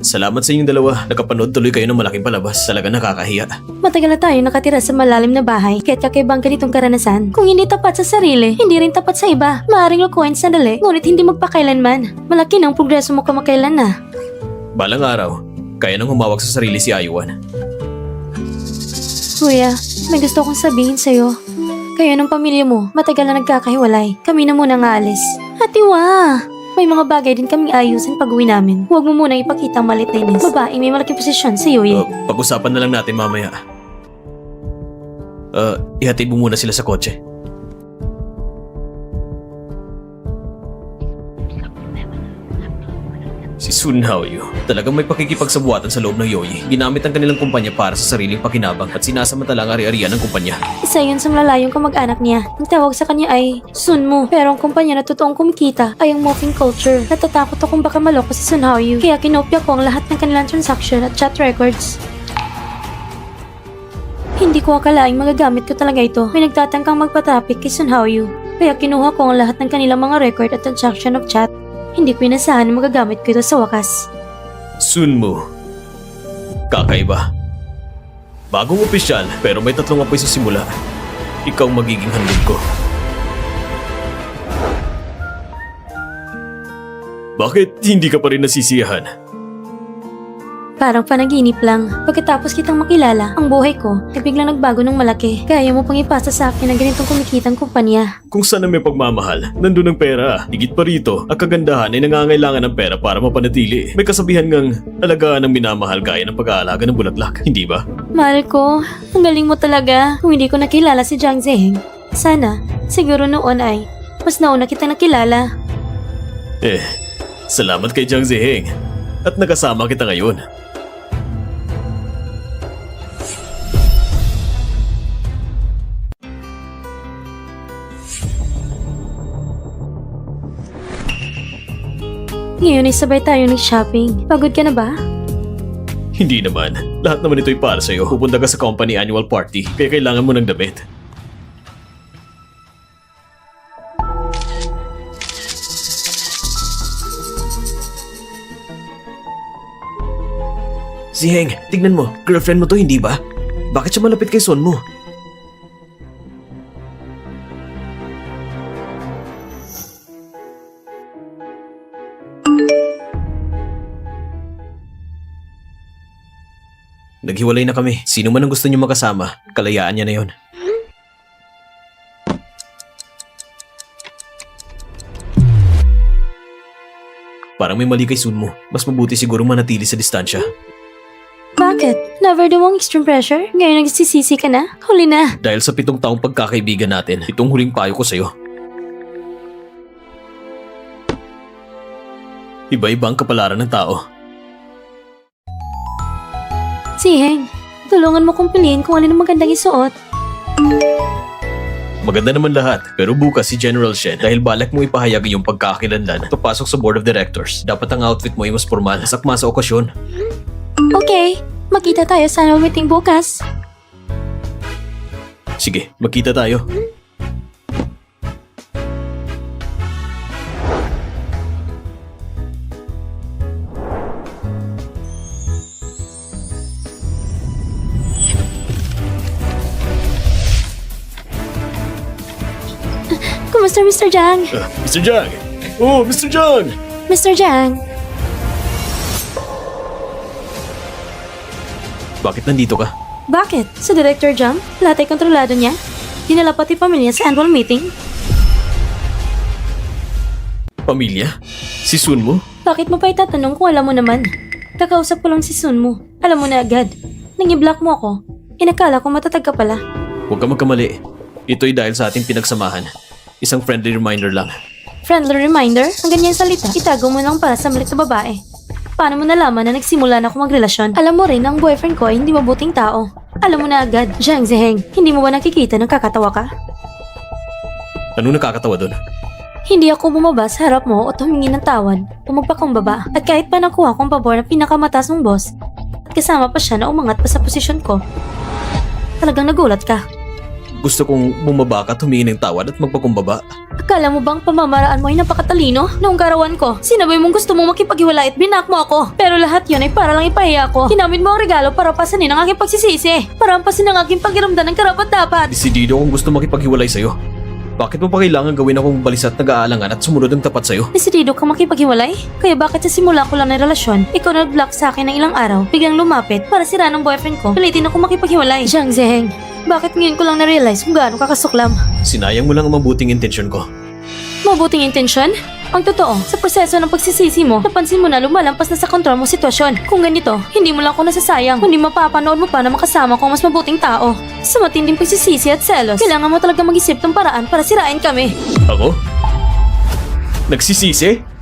Salamat sa inyong dalawa. Nakapanood tuloy kayo ng malaking palabas. Talaga nakakahiya. Matagal na tayo nakatira sa malalim na bahay kaya't kakaibang ganitong karanasan. Kung hindi tapat sa sarili, hindi rin tapat sa iba. Maaring lukuhin sandali, ngunit hindi magpakailanman. Malaki ng progreso mo kamakailan na. Balang araw, kaya nang humawak sa sarili si Ayuan. Kuya, may gusto kong sabihin sa'yo. Kayo ng pamilya mo, matagal na nagkakahiwalay. Kami na muna nga alis. Atiwa! May mga bagay din kaming ayusin pag-uwi namin. Huwag mo muna ipakita ang malit na inis. Babae may malaking posisyon si Yoyi. Pag-usapan na lang natin mamaya. Ihatid mo muna sila sa kotse. Si Sun Haoyu, talagang may pakikipagsabuatan sa loob ng Yoyi. Ginamit ang kanilang kumpanya para sa sariling pakinabang at sinasamantala ang ari-arian ng kumpanya. Isa yun sa malalayong kamag-anak niya. Ang tawag sa kanya ay Sunmu. Pero ang kumpanya na totoong kumikita ay ang morphing culture. Natatakot akong baka maloko si Sun Haoyu. Kaya kinopya ko ang lahat ng kanilang transaction at chat records. Hindi ko akalaing magagamit ko talaga ito. May nagtatangkang magpatapik kay Sun Haoyu. Kaya kinuha ko ang lahat ng kanilang mga record at transaction of chat. Hindi ko inasahan na magagamit ko ito sa wakas. Sunmu. Kakaiba. Bagong opisyal pero may 3 apoy sa simula. Ikaw magiging handog ko. Bakit hindi ka pa rin nasisiyahan? Parang panaginip lang. Pagkatapos kitang makilala, ang buhay ko ay biglang nagbago ng malaki. Kaya mo pang ipasa sa akin ang ganitong kumikitang kumpanya. Kung saan may pagmamahal, nandun ang pera. Higit pa rito, ang kagandahan ay nangangailangan ng pera para mapanatili. May kasabihan ngang alagaan ng minamahal gaya ng pag-aalaga ng bulaklak, hindi ba? Mahal ko, ang galing mo talaga. Kung hindi ko nakilala si Jiang Ziheng, sana, siguro noon ay mas nauna kita nakilala. Salamat kay Jiang Ziheng. At nakasama kita ngayon. Ngayon ay sabay tayo nag-shopping. Pagod ka na ba? Hindi naman. Lahat naman ito'y para sa'yo. Pupunta ka sa company annual party, kaya kailangan mo ng damit. Ziheng, tignan mo. Girlfriend mo to, hindi ba? Bakit siya malapit kay Son mo? Naghiwalay na kami. Sino man ang gusto niyo makasama, kalayaan niya na yon. Parang may mali kay Sunmo. Mas mabuti siguro manatili sa distansya. Bakit? Never do mong extreme pressure? Ngayon nagsisisi ka na? Huli na. Dahil sa 7 taong pagkakaibigan natin, itong huling payo ko sa'yo. Iba-iba ang kapalaran ng tao. Siheng, tulungan mo kong piliin kung alin ang magandang isuot. Maganda naman lahat, pero bukas si General Shen dahil balak mo ipahayag yung pagkakakilanlan papasok sa Board of Directors. Dapat ang outfit mo ay mas formal, sakma sa okasyon. Okay, magkita tayo sa annual meeting bukas. Sige, magkita tayo. Kumusta, Mr. Jang? Mr. Jang! Oh, Mr. Jang! Mr. Jang, Bakit nandito ka? bakit? Sa Director Jang, lahat ay kontrolado niya? Dinala pati pamilya sa annual meeting? Pamilya? Si Sunmo? Bakit mo pa itatanong kung alam mo naman? Kakausap ko lang si Sun mo. Alam mo na agad. Nang i-block mo ako, inakala ko matatag ka pala. Huwag ka magkamali. Ito'y dahil sa ating pinagsamahan. Isang friendly reminder lang. Friendly reminder? Ang ganyan salita, itago mo lang para sa malit na babae. Paano mo nalaman na nagsimula na ako magrelasyon? Alam mo rin na ang boyfriend ko ay hindi mabuting tao. Alam mo na agad, Zhang Ziheng, hindi mo ba nakikita ng kakatawa ka? Ano nakakatawa doon? Hindi ako bumaba sa harap mo o humingi ng tawad o magpakumbaba. At kahit pa nakuha kong pabor ng pinakamataas mong boss, at kasama pa siya na umangat pa sa posisyon ko. Talagang nagulat ka. Gusto kong bumaba ka at humingi ng tawad at magpakumbaba. Akala mo bang pamamaraan mo ay napakatalino? Noong karawan ko, sinabi mong gusto mong makipaghiwalay at binak mo ako. Pero lahat yun ay para lang ipahiya ako. Ginamit mo ang regalo para pasanin ang aking pagsisisi. Para ampasin ang aking pagiramdan ng karapat-dapat. Desidido kung gusto makipaghiwalay sa'yo. Bakit mo pa kailangan gawin akong balisat na gaalangan at sumunod ang tapat sa'yo? Desidido kang makipaghiwalay? Kaya bakit sa simula ko lang ng relasyon, ikaw nag-block sa akin ng ilang araw, biglang lumapit para sira ng boyfriend ko, pilitin ako makipaghiwalay. Zhang Ziheng, bakit ngayon ko lang na-realize kung gaano kakasuklam? Sinayang mo lang ang mabuting intensyon ko. Mabuting intensyon? Ang totoo, sa proseso ng pagsisisi mo, napansin mo na lumalampas na sa kontrol mo sitwasyon. Kung ganito, hindi mo lang ako nasasayang, kundi mapapanood mo pa na makasama ko ang mas mabuting tao. Sa matinding pagsisisi at selos, kailangan mo talaga mag-isip ng paraan para sirain kami. Ako? Nagsisisi?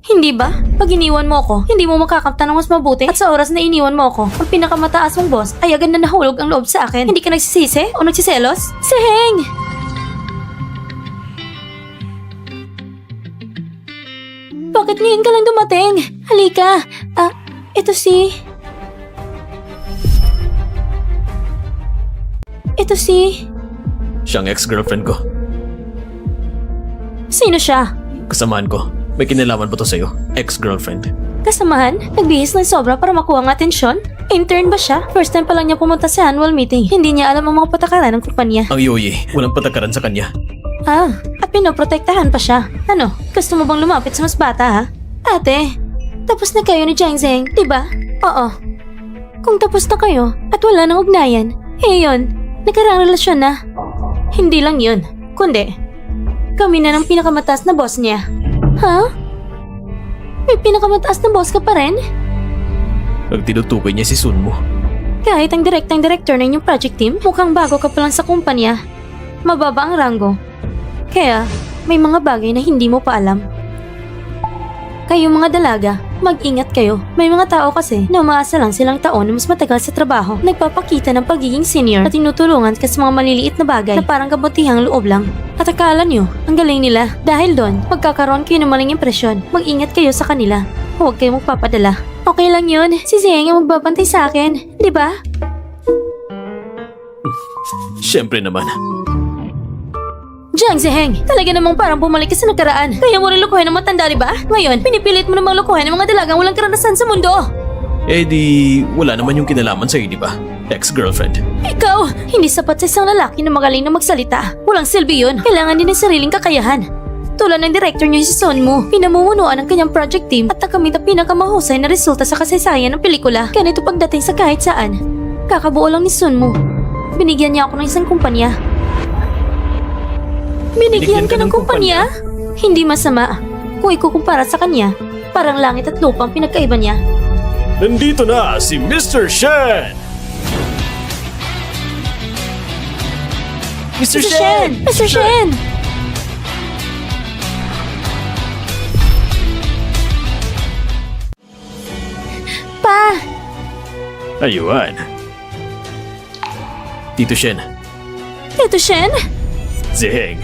Hindi ba? Pag iniwan mo ako, hindi mo makakamta ng mas mabuti at sa oras na iniwan mo ako, ang pinakamataas mong boss ay agad na nahulog ang loob sa akin. Hindi ka nagsisisi o nagsiselos? Seheng! Bakit ngayon ka lang dumating? Halika! Ito si... Ito si... Siyang ex-girlfriend ko. Sino siya? Kasamahan ko. May kinalaman ba to sa'yo? Ex-girlfriend. Kasamahan? Nagbihis ng sobra para makuha ang atensyon? Intern ba siya? First time pa lang niya pumunta sa annual meeting. Hindi niya alam ang mga patakaran ng kumpanya. Ang yoyi, walang patakaran sa kanya. At pinoprotektahan pa siya. Ano? Gusto mo bang lumapit sa mas bata, ha? Ate, tapos na kayo ni Zhang Zheng, di ba? Oo. Kung tapos na kayo at wala nang ugnayan, yun, nagkaroon relasyon na. Hindi lang yun, kundi kami na ng pinakamataas na boss niya. Ha? May pinakamataas na boss ka pa rin? Ang tinutukoy niya si Sunmo. Kahit ang direktang director ng inyong project team, mukhang bago ka pa lang sa kumpanya. Mababa ang ranggo. Kaya, may mga bagay na hindi mo pa alam. Kayong mga dalaga, mag-ingat kayo. May mga tao kasi na umaasa lang silang taon na mas matagal sa trabaho. Nagpapakita ng pagiging senior at tinutulungan ka sa mga maliliit na bagay na parang kabutihang loob lang. At akala nyo, ang galing nila. Dahil doon, magkakaroon kayo ng maling impresyon. Mag-ingat kayo sa kanila. Huwag kayong magpapadala. Okay lang yun. Si Zheng ang magbabantay sa akin. Di ba? Siyempre naman. Zhang Ziheng, talaga namang parang bumalik ka sa nakaraan. Kaya mo rin lukuhin ng matanda, di ba? Ngayon, pinipilit mo namang lukuhin ng mga dalagang walang karanasan sa mundo. Eh di, wala naman yung kinalaman sa'yo, di ba? Ex-girlfriend. Ikaw, hindi sapat sa isang lalaki na magaling na magsalita. Walang silbi yun. Kailangan din ng sariling kakayahan. Tulad ng director niyo si Sunmoo, pinamumunuan ang kanyang project team at nakamit ang pinakamahusay na resulta sa kasaysayan ng pelikula. Ganito pagdating sa kahit saan. Kakabuo lang ni Sunmoo. Binigyan niya ako ng isang kumpanya. Binigyan ka ng kumpanya? Hindi masama. Kung ikukumpara sa kanya, parang langit at lupa ang pinagkaiba niya. Nandito na si Mr. Shen! Mr. Shen! Mr. Shen! Pa! Ayun. Tito Shen, Tito Shen? Ziheng.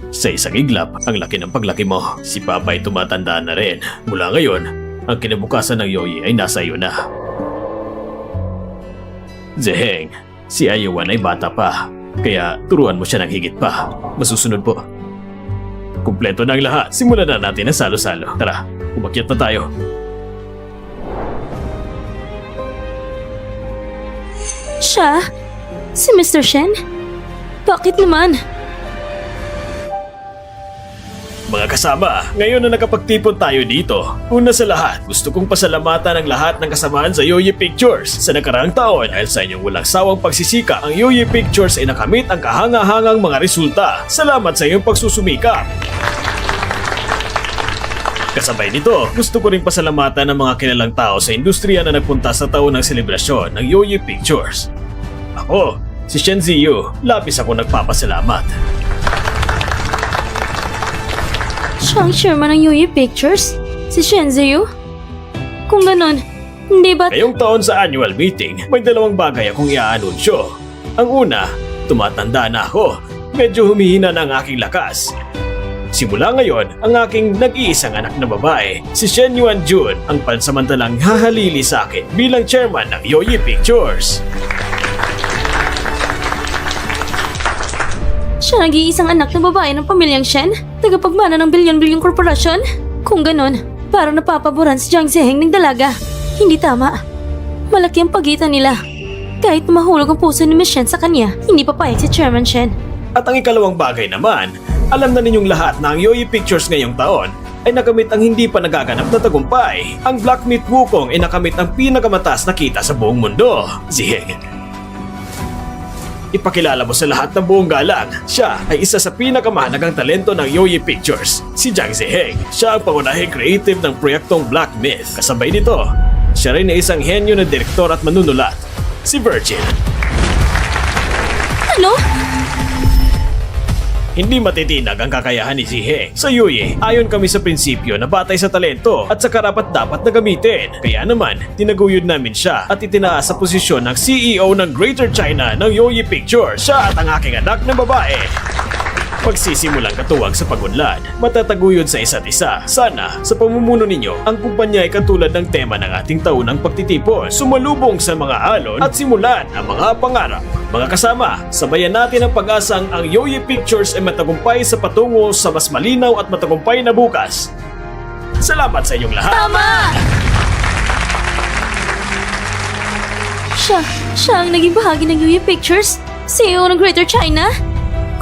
Sa isang iglap, ang laki ng paglaki mo. Si Papa ay tumatanda na rin. Mula ngayon, ang kinabukasan ng Yoyi ay nasa iyo na. Ziheng, si Ayawan ay bata pa. Kaya turuan mo siya ng higit pa. Masusunod po. Kumpleto na ang lahat. Simulan na natin ang salo-salo. Tara, umakyat na tayo. Siya? Si Mr. Shen? Bakit naman? Mga kasama, ngayon na nakapagtipon tayo dito. Una sa lahat, gusto kong pasalamatan ang lahat ng kasamaan sa Yoyi Pictures. Sa nakaraang taon, dahil sa inyong walang sawang pagsisika, ang Yoyi Pictures ay nakamit ang kahanga-hangang mga resulta. Salamat sa iyong pagsusumikap. Kasabay nito, gusto ko ring pasalamatan ang mga kilalang tao sa industriya na nagpunta sa taon ng selebrasyon ng Yoyi Pictures. Ako, si Shen Ziyu, labis ako nagpapasalamat. Siya ang chairman ng Yoyi Pictures? Si Shen Ziyu? Kung ganon, hindi ba... Ngayong taon sa annual meeting, may dalawang bagay akong iaanunsyo. Ang una, tumatanda na ako. Medyo humihina na ang aking lakas. Simula ngayon, ang aking nag-iisang anak na babae, si Shen Yuan-jun, ang pansamantalang hahalili sa akin bilang chairman ng Yoyi Pictures. Siya nag-iisang anak na babae ng pamilyang Shen? Tagapagmana ng bilyon-bilyong korporasyon? Kung ganon, parang napapaboran si Jiang Zeheng ng dalaga. Hindi tama. Malaki ang pagitan nila. Kahit mahulog ang puso ni Miss Shen sa kanya, hindi papayag si Chairman Shen. At ang ikalawang bagay naman, alam na ninyong lahat na ang Yoyi Pictures ngayong taon ay nakamit ang hindi pa nagaganap na tagumpay. Ang Black Myth Wukong ay nakamit ang pinakamataas na kita sa buong mundo. Ziheng, ipakilala mo sa lahat ng buong galang. Siya ay isa sa pinakamahalagang talento ng Yoyi Pictures, si Jiang Zeheng. Siya ang pangunahing creative ng proyektong Black Myth. Kasabay nito, siya rin ay isang henyo na direktor at manunulat, si Virgil. Ano? Hindi matitinag ang kakayahan ni Ziheng. Sa Yoyi, ayon kami sa prinsipyo na batay sa talento at sa karapat-dapat na gamitin. Kaya naman, tinaguyod namin siya at itinaas sa posisyon ng CEO ng Greater China ng Yoyi Pictures. Siya at ang aking anak na babae. Pagsisimulang katuwang sa pagunlad, matataguyod sa isa't isa. Sana, sa pamumuno ninyo, ang kumpanya ay katulad ng tema ng ating taunang pagtitipon, sumalubong sa mga alon at simulan ang mga pangarap. Mga kasama, sabayan natin ang pag-asang ang Yoyi Pictures ay matagumpay sa patungo sa mas malinaw at matagumpay na bukas. Salamat sa inyong lahat! Tama! Siya ang naging bahagi ng Yoyi Pictures? CEO ng Greater China?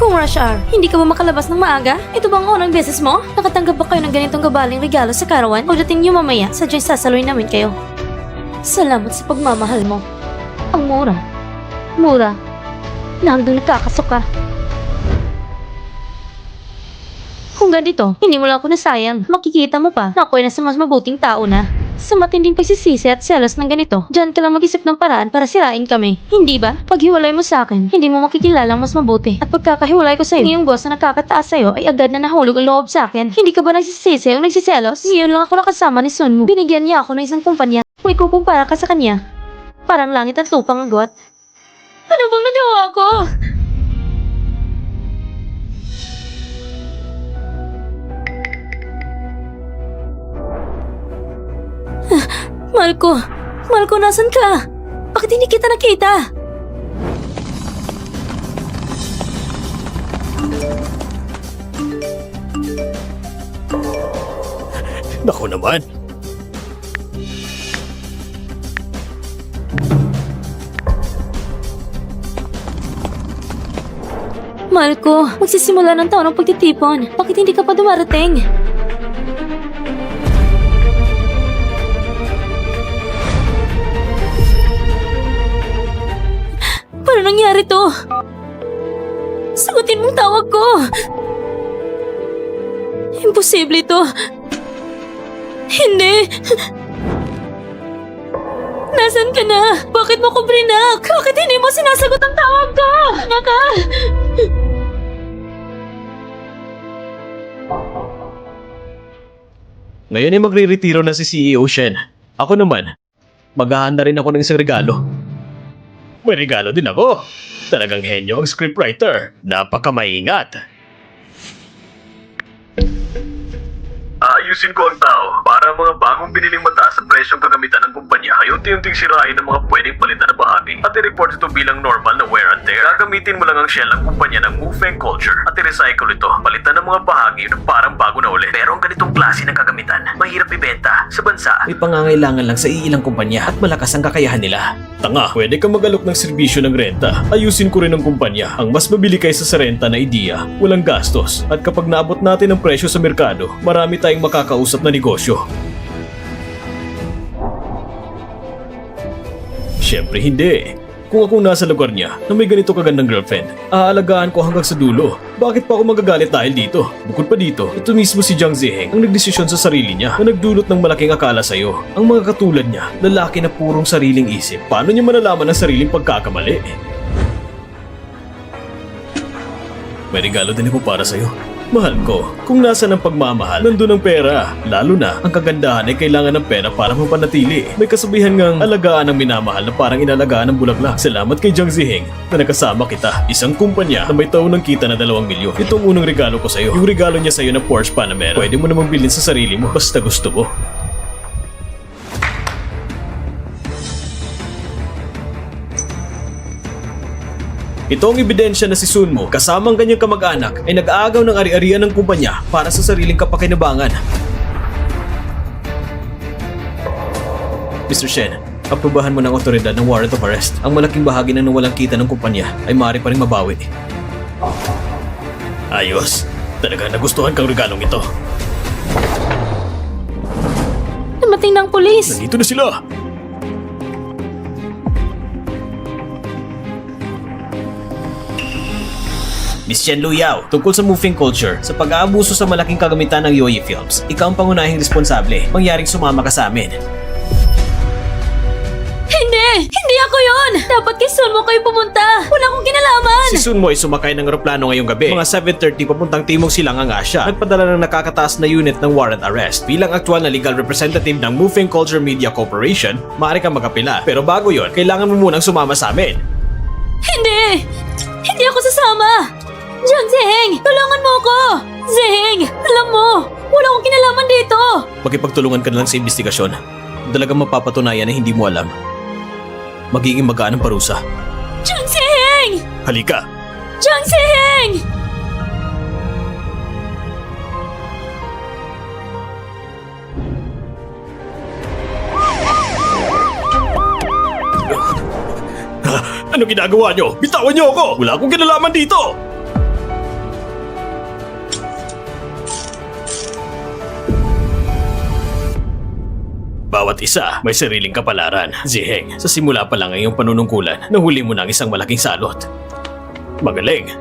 Kung Rush Hour, hindi ka ba makalabas ng maaga? Ito bang unang beses mo? Nakatanggap ba kayo ng ganitong gabaling regalo sa karawan? Pagdating niyo mamaya, sadyang sasaluhin namin kayo. Salamat sa pagmamahal mo. Ang mura. Mura. Nandun nakakasuka. Kung ganito, hindi mo lang ako nasayang. Makikita mo pa na ako ay nasa mas mabuting tao na. Sa matinding pagsisisi at selos ng ganito, dyan ka lang mag-isip ng paraan para sirain kami. Hindi ba? Paghiwalay mo sa akin, hindi mo makikilalang mas mabuti. At pagkakahiwalay ko sa'yo, yung boss na nakakataas sa'yo ay agad na nahulog ang loob sa akin. Hindi ka ba nagsisisi o nagsiselos? Ngayon lang ako nakasama ni Sunmoo. Binigyan niya ako ng isang kumpanya. Kung ikukumpara ka sa kanya, parang langit at lupang agwat. Ano bang nagawa ko? Malko! Malko, nasan ka? Bakit hindi kita nakita? Naku naman! Mahal ko, magsisimula ng taon ng pagtitipon. Bakit hindi ka pa dumarating? Paano nangyari to? Sagutin mong tawag ko! Imposible to. Hindi! Nasaan ka na? Bakit mo ko brinak? Bakit hindi mo sinasagot ang tawag ko? Naka! Ngayon ay magre-retiro na si CEO Shen. Ako naman, maghahanda rin ako ng isang regalo. May regalo din ako. Talagang henyo ang scriptwriter. Napakamaingat. Ayusin ko ang tao para mga bagong biniling mataas sa presyong kagamitan ng kumpanya ay unti-unting sirain ang mga pwedeng palitan na bahagi at i-report ito bilang normal na wear and tear. Gagamitin mo lang ang shell ng kumpanya ng Mufeng Culture at i-recycle ito. Palitan ng mga bahagi na parang bago na ulit. Pero ang ganitong klase ng kagamitan, mahirap ibenta sa bansa. May pangangailangan lang sa iilang kumpanya at malakas ang kakayahan nila. Tanga, pwede kang mag-alok ng serbisyo ng renta. Ayusin ko rin ang kumpanya. Ang mas mabili kaysa sa renta na ideya, walang gastos. At kapag naabot natin ang presyo sa merkado, marami tayong makakausap na negosyo. Siyempre hindi. Kung ako nasa lugar niya na may ganito kagandang girlfriend, aalagaan ko hanggang sa dulo. Bakit pa ako magagalit dahil dito? Bukod pa dito, ito mismo si Jiang Ziheng ang nagdesisyon sa sarili niya na nagdulot ng malaking akala sa'yo. Ang mga katulad niya, lalaki na purong sariling isip. Paano niya malalaman ang sariling pagkakamali? May regalo din ako para sa'yo. Mahal ko, kung nasa ng pagmamahal, nandun ang pera. Lalo na, ang kagandahan ay kailangan ng pera para mapanatili. May kasabihan ngang alagaan ng minamahal na parang inalagaan ng bulaklak. Salamat kay Jiang Ziheng na nakasama kita. Isang kumpanya na may taon ng kita na 2 milyon. Ito ang unang regalo ko sa'yo. Yung regalo niya sa'yo na Porsche Panamera. Pwede mo namang bilhin sa sarili mo basta gusto mo. Ito ang ebidensya na si Sunmo kasama ang kanyang kamag-anak ay nag-aagaw ng ari-arian ng kumpanya para sa sariling kapakinabangan. Mr. Shen, aprobahan mo ng otoridad ng warrant of arrest. Ang malaking bahagi ng nawalang kita ng kumpanya ay maaari pa rin mabawi. Ayos. Talaga nagustuhan kang regalong ito. Dumating na ang pulis. Nandito na sila. Miss Chen Luyao, tungkol sa Mufeng Culture, sa pag-aabuso sa malaking kagamitan ng Yoyi Films, ikaw ang pangunahing responsable. Mangyaring sumama ka sa amin. Hindi! Hindi ako yon! Dapat kay Sunmo kayo pumunta! Wala akong kinalaman! Si Sunmo ay sumakay ng eroplano ngayong gabi, mga 7:30 papuntang Timog Silangang Asya. Nagpadala ng nakakataas na unit ng warrant arrest. Bilang aktual na legal representative ng Mufeng Culture Media Corporation, maaari kang magapila. Pero bago yon, kailangan mo munang sumama sa amin. Hindi! Hindi ako sasama! Jiang Ziheng! Tulungan mo ako! Ziheng! Alam mo, wala akong kinalaman dito! Makipagtulungan ka na lang sa investigasyon. Talagang mapapatunayan na hindi mo alam. Magiging magaan ang parusa. Jiang Ziheng! Halika. Jiang Ziheng! Ano ginagawa nyo? Bitawan nyo ako! Wala akong kinalaman dito! Bawat isa may sariling kapalaran. Ziheng, sa simula pa lang ang iyong panunungkulan, nahuli mo ng isang malaking salot. Magaling.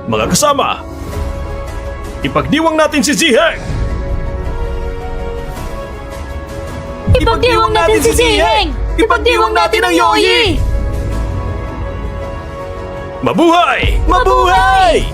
Mga kasama, ipagdiwang natin si Ziheng! Ipagdiwang natin si Ziheng! Ipagdiwang natin ang Yoyi! Mabuhay! Mabuhay!